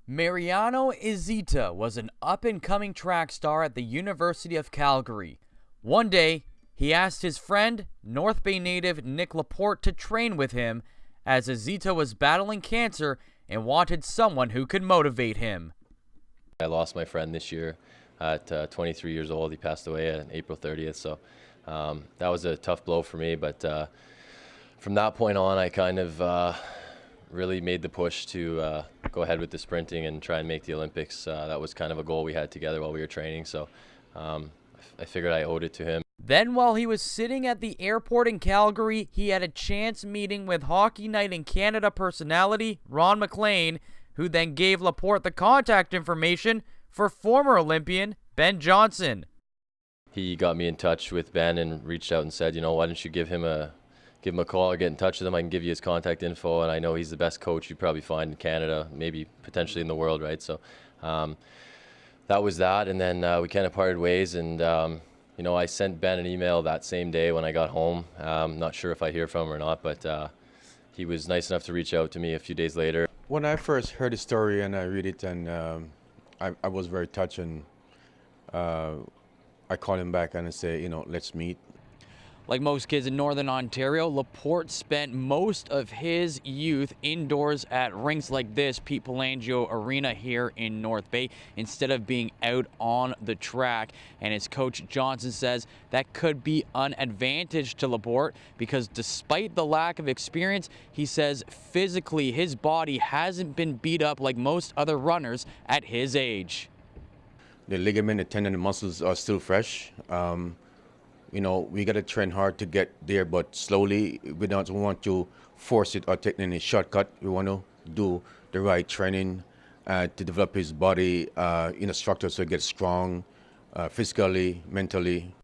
Mariano Izita was an up-and-coming track star at the University of Calgary. One day, he asked his friend, North Bay native Nick Laporte, to train with him as Izita was battling cancer and wanted someone who could motivate him. I lost my friend this year at 23 years old. He passed away on April 30th, so that was a tough blow for me. But from that point on, I kind of really made the push to go ahead with the sprinting and try and make the Olympics. That was kind of a goal we had together while we were training, so I figured I owed it to him. Then while he was sitting at the airport in Calgary, he had a chance meeting with Hockey Night in Canada personality Ron MacLean, who then gave Laporte the contact information for former Olympian Ben Johnson. He got me in touch with Ben and reached out and said, why don't you give him a call or get in touch with him. I can give you his contact info, and I know he's the best coach you'd probably find in Canada, maybe potentially in the world, right? So that was that, and then we kind of parted ways, and I sent Ben an email that same day when I got home. Not sure if I hear from him or not, but he was nice enough to reach out to me a few days later. When I first heard the story and I read it, and I was very touched, and I called him back and I said, let's meet. Like most kids in Northern Ontario, Laporte spent most of his youth indoors at rinks like this, Pete Pelangio Arena here in North Bay, instead of being out on the track. And his coach Johnson says that could be an advantage to Laporte because despite the lack of experience, he says physically his body hasn't been beat up like most other runners at his age. The ligament, the tendon, the muscles are still fresh. We got to train hard to get there, but slowly. We don't want to force it or take any shortcut. We want to do the right training to develop his body in a structure so he gets strong physically, mentally.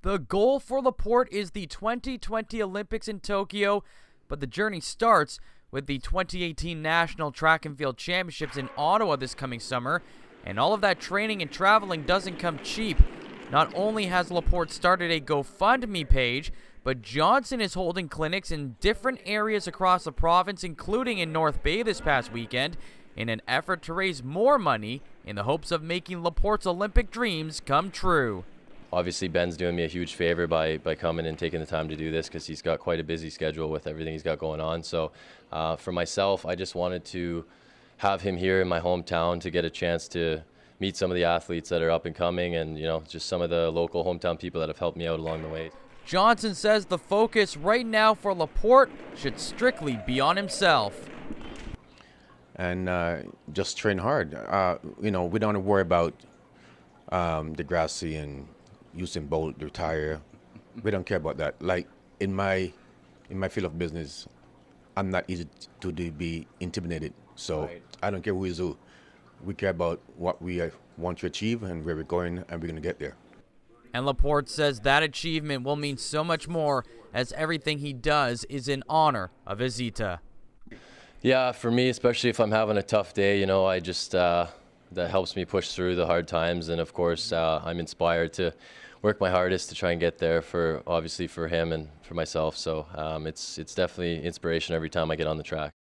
The goal for Laporte is the 2020 Olympics in Tokyo, but the journey starts with the 2018 National Track and Field Championships in Ottawa this coming summer, and all of that training and traveling doesn't come cheap. Not only has Laporte started a GoFundMe page, but Johnson is holding clinics in different areas across the province, including in North Bay this past weekend, in an effort to raise more money in the hopes of making Laporte's Olympic dreams come true. Obviously, Ben's doing me a huge favor by coming and taking the time to do this because he's got quite a busy schedule with everything he's got going on. So for myself, I just wanted to have him here in my hometown to get a chance to meet some of the athletes that are up and coming and, just some of the local hometown people that have helped me out along the way. Johnson says the focus right now for Laporte should strictly be on himself. And just train hard. We don't want to worry about Degrassi and Usain Bolt retire. We don't care about that. Like in my field of business, I'm not easy to be intimidated. So right. I don't care who is who. We care about what we want to achieve and where we're going, and we're going to get there. And Laporte says that achievement will mean so much more as everything he does is in honor of Izita. Yeah, for me, especially if I'm having a tough day, I just, that helps me push through the hard times. And of course, I'm inspired to work my hardest to try and get there obviously for him and for myself. So it's definitely inspiration every time I get on the track.